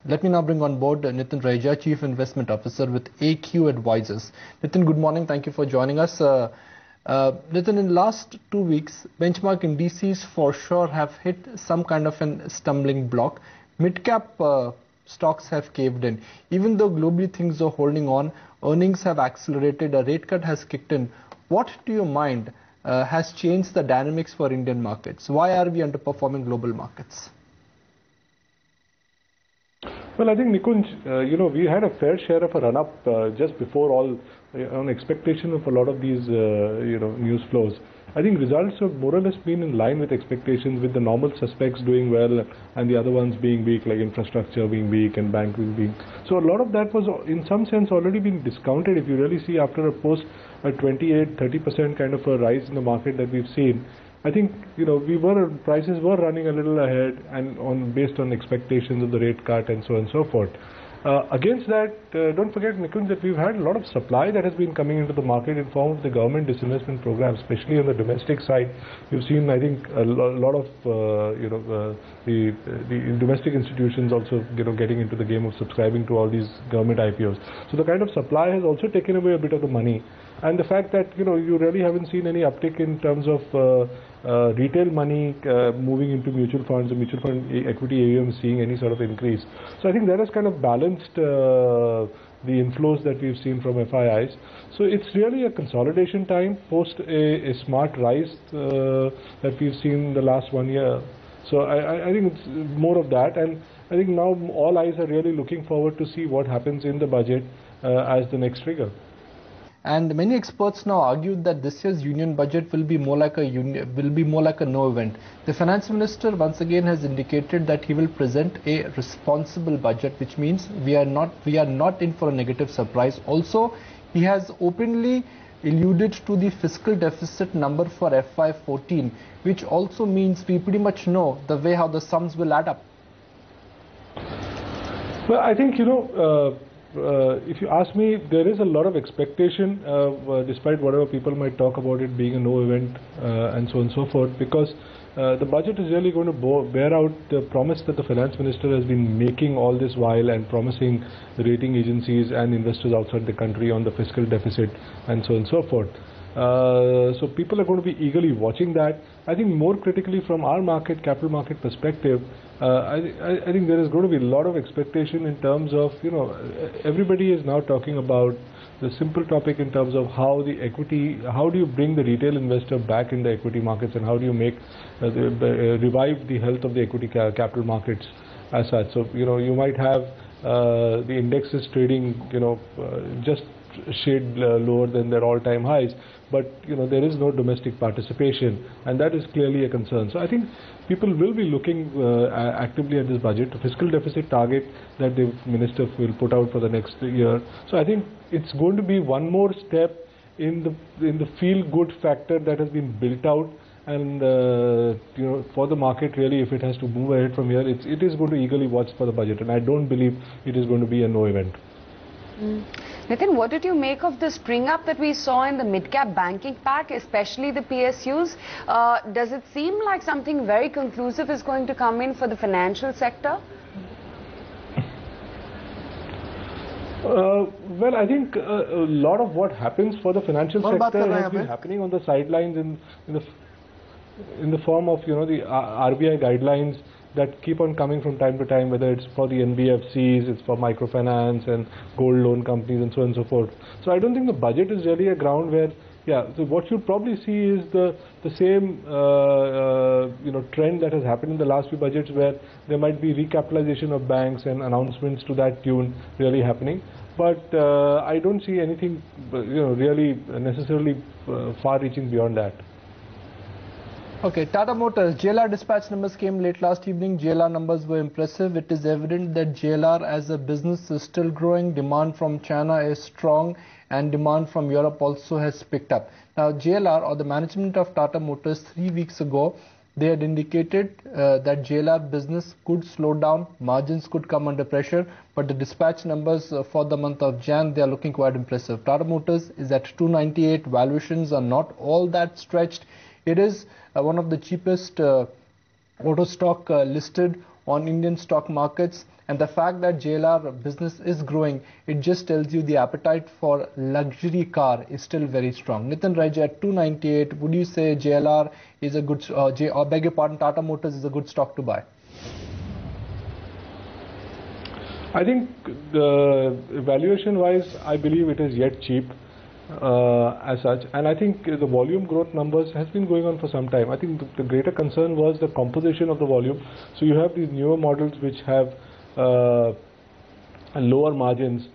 Let me now bring on board Nitin Raija, Chief Investment Officer with AQF Advisors. Nitin, good morning. Thank you for joining us. Nitin, in the last 2 weeks, benchmark indices for sure have hit some kind of a stumbling block. Mid-cap stocks have caved in. Even though globally things are holding on, earnings have accelerated, a rate cut has kicked in. What, to your mind, has changed the dynamics for Indian markets? Why are we underperforming global markets? Well, I think, Nikunj, we had a fair share of a run-up just before all on expectation of a lot of these, news flows. I think results have more or less been in line with expectations, with the normal suspects doing well and the other ones being weak, like infrastructure being weak and banking being. So a lot of that was, in some sense, already been discounted. If you really see after a 28-30% kind of a rise in the market that we've seen, I think prices were running a little ahead and based on expectations of the rate cut and so on and so forth. Against that, don't forget, Nikunj, that we've had a lot of supply that has been coming into the market in form of the government disinvestment program, especially on the domestic side. You've seen, I think, a lot of the domestic institutions also getting into the game of subscribing to all these government IPOs. So the kind of supply has also taken away a bit of the money. And the fact that you really haven't seen any uptick in terms of retail money moving into mutual funds or mutual fund equity AUM seeing any sort of increase. So I think that has kind of balanced the inflows that we've seen from FIIs. So it's really a consolidation time post a smart rise that we've seen in the last 1 year. So I think it's more of that, and I think now all eyes are really looking forward to see what happens in the budget as the next trigger. And many experts now argue that this year's union budget will be more like a no event. The finance minister once again has indicated that he will present a responsible budget, which means we are not in for a negative surprise. Also, he has openly alluded to the fiscal deficit number for FY14, which also means we pretty much know the way how the sums will add up. Well, I think if you ask me, there is a lot of expectation, despite whatever people might talk about it being a no event and so on and so forth, because the budget is really going to bear out the promise that the finance minister has been making all this while and promising the rating agencies and investors outside the country on the fiscal deficit and so on and so forth. So people are going to be eagerly watching that. I think more critically from our capital market perspective, I think there is going to be a lot of expectation in terms of, everybody is now talking about the simple topic in terms of how do you bring the retail investor back in the equity markets, and how do you make, revive the health of the equity capital markets as such. So, you might have the indexes trading, just shade lower than their all-time highs, but there is no domestic participation, and that is clearly a concern. So I think people will be looking actively at this budget, the fiscal deficit target that the minister will put out for the next year. So I think it's going to be one more step in the feel-good factor that has been built out, and for the market really, if it has to move ahead from here, it is going to eagerly watch for the budget, and I don't believe it is going to be a no event. Nitin, what did you make of the spring up that we saw in the mid-cap banking pack, especially the PSUs? Does it seem like something very conclusive is going to come in for the financial sector? Well, I think a lot of what happens for the financial sector has been happening on the sidelines in the form of the RBI guidelines that keep on coming from time to time, whether it's for the NBFCs, it's for microfinance and gold loan companies and so on and so forth. So I don't think the budget is really a ground where, so what you'll probably see is the same trend that has happened in the last few budgets, where there might be recapitalization of banks and announcements to that tune really happening. But I don't see anything really necessarily far-reaching beyond that. Okay, Tata Motors, JLR dispatch numbers came late last evening. JLR numbers were impressive. It is evident that JLR as a business is still growing. Demand from China is strong and demand from Europe also has picked up. Now, JLR, or the management of Tata Motors, 3 weeks ago, they had indicated that JLR business could slow down, margins could come under pressure, but the dispatch numbers for the month of Jan, they are looking quite impressive. Tata Motors is at 298. Valuations are not all that stretched. It is one of the cheapest auto stock listed on Indian stock markets, And the fact that JLR business is growing, it just tells you the appetite for luxury car is still very strong. Nitin Raj, at 298, would you say JLR is a good, beg your pardon, Tata Motors is a good stock to buy? I think the valuation-wise, I believe it is yet cheap as such, and I think the volume growth numbers has been going on for some time. I think the greater concern was the composition of the volume. So you have these newer models which have lower margins,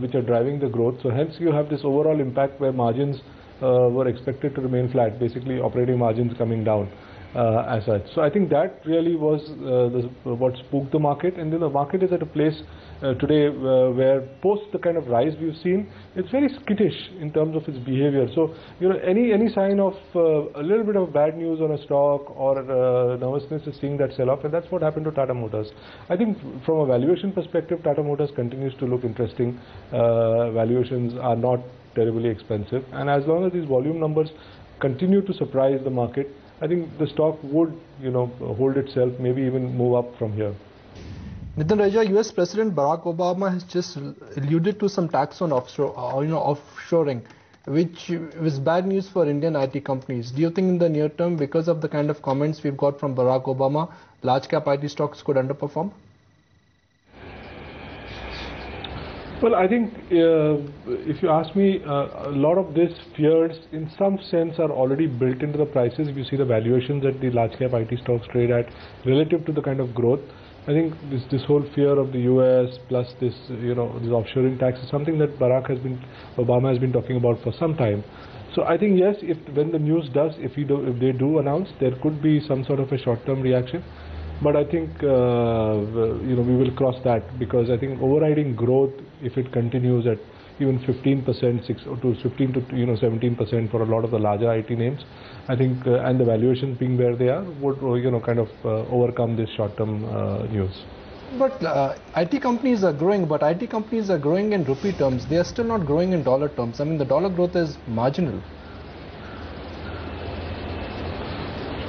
which are driving the growth. So hence you have this overall impact where margins were expected to remain flat, basically operating margins coming down. As such. So I think that really was what spooked the market, and then the market is at a place today where post the kind of rise we've seen, it's very skittish in terms of its behavior. So any sign of a little bit of bad news on a stock or nervousness is seeing that sell off, and that's what happened to Tata Motors. I think from a valuation perspective, Tata Motors continues to look interesting. Valuations are not terribly expensive, and as long as these volume numbers continue to surprise the market, I think the stock would, hold itself, maybe even move up from here. Nitin Raja, US President Barack Obama has just alluded to some tax on offshoring, which was bad news for Indian IT companies. Do you think in the near term, because of the kind of comments we've got from Barack Obama, large cap IT stocks could underperform? Well, I think if you ask me, a lot of these fears in some sense are already built into the prices. If you see the valuations that the large cap IT stocks trade at relative to the kind of growth, I think this whole fear of the US plus this this offshoring tax is something that Obama has been talking about for some time. So I think yes, when the news does, if they do announce, there could be some sort of a short-term reaction. But I think we will cross that, because I think overriding growth, if it continues at even 15%, 15 to 17% for a lot of the larger IT names, I think, and the valuations being where they are, would kind of overcome this short-term news. But IT companies are growing, but IT companies are growing in rupee terms. They are still not growing in dollar terms. I mean, the dollar growth is marginal.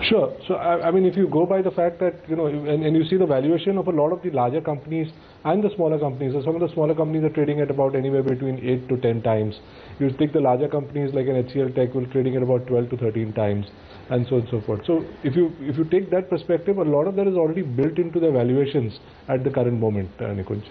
Sure. So, I mean, if you go by the fact that, and you see the valuation of a lot of the larger companies and the smaller companies, so some of the smaller companies are trading at about anywhere between 8 to 10 times. You take the larger companies like an HCL Tech will trading at about 12 to 13 times, and so on and so forth. So if you take that perspective, a lot of that is already built into the valuations at the current moment, Nikunj.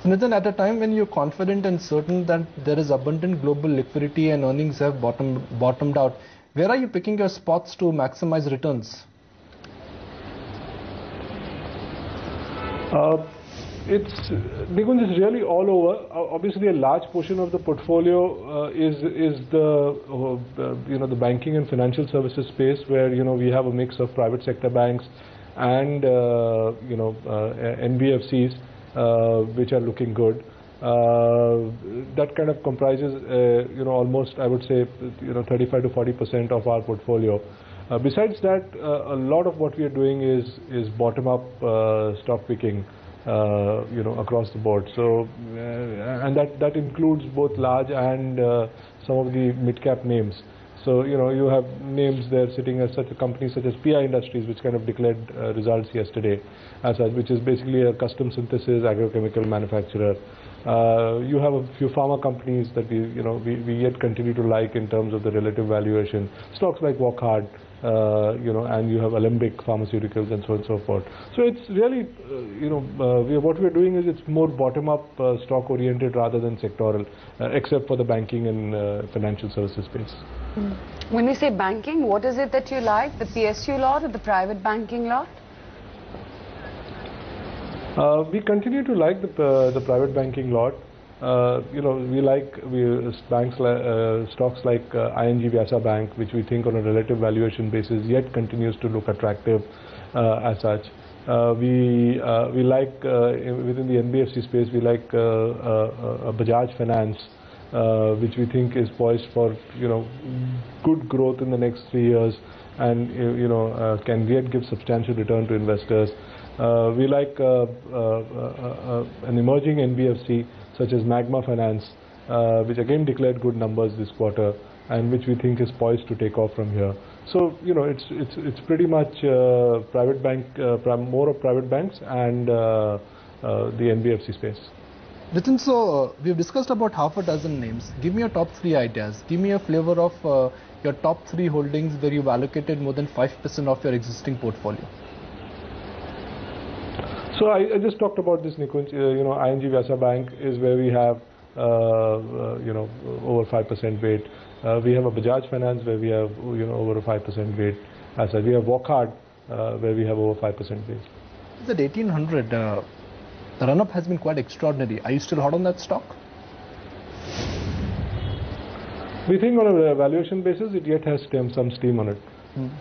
Nitin, at a time when you're confident and certain that there is abundant global liquidity and earnings have bottomed out, where are you picking your spots to maximize returns? Nikunj, is really all over. Obviously, a large portion of the portfolio is the banking and financial services space, where we have a mix of private sector banks and NBFCs, which are looking good. That kind of comprises, almost, I would say, 35 to 40% of our portfolio. Besides that, a lot of what we are doing is bottom-up stock picking, across the board. So, and that includes both large and some of the mid-cap names. So, you have names there sitting as such a company such as PI Industries, which kind of declared results yesterday, which is basically a custom synthesis agrochemical manufacturer. You have a few pharma companies that we yet continue to like in terms of the relative valuation. Stocks like Wockhardt, and you have Alembic Pharmaceuticals and so on and so forth. So it's really, what we're doing is it's more bottom-up stock oriented rather than sectoral, except for the banking and financial services space. When we say banking, what is it that you like? The PSU lot or the private banking lot? We continue to like the private banking lot. We like banks stocks like ING Vyasa Bank, which we think on a relative valuation basis yet continues to look attractive as such. We like within the NBFC space, we like Bajaj Finance, which we think is poised for good growth in the next 3 years, and can yet give substantial return to investors. We like an emerging NBFC such as Magma Finance, which again declared good numbers this quarter, and which we think is poised to take off from here. So it's pretty much private bank, more of private banks and the NBFC space. Nitin, so we've discussed about half a dozen names. Give me your top 3 ideas. Give me a flavor of your top 3 holdings where you've allocated more than 5% of your existing portfolio. So I just talked about this, Nikunj. ING Vyasa Bank is where we have over 5% weight. We have a Bajaj Finance where we have over a 5% weight. As we have Wockhardt where we have over 5% weight. At 1800, the run-up has been quite extraordinary. Are you still hot on that stock? We think on a valuation basis, it yet has some steam on it.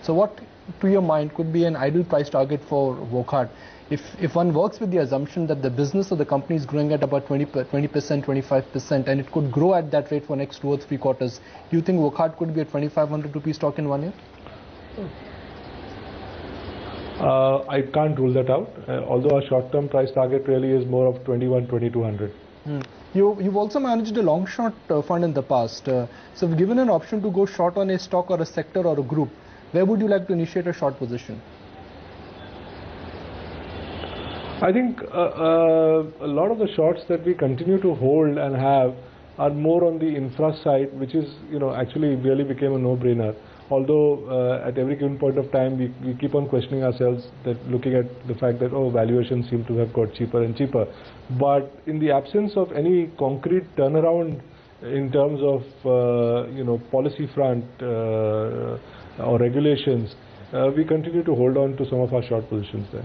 So what, to your mind, could be an ideal price target for Wockhardt? If one works with the assumption that the business of the company is growing at about 20%, 25%, and it could grow at that rate for next 2 or 3 quarters, do you think Wockhardt could be a 2,500 rupee stock in 1 year? I can't rule that out, although our short-term price target really is more of 2,200. You've also managed a long-short fund in the past. So if given an option to go short on a stock or a sector or a group, where would you like to initiate a short position? I think a lot of the shorts that we continue to hold and have are more on the infra side, which is, actually really became a no-brainer. Although at every given point of time, we keep on questioning ourselves, that looking at the fact that, valuations seem to have got cheaper and cheaper. But in the absence of any concrete turnaround in terms of, policy front or regulations, we continue to hold on to some of our short positions there.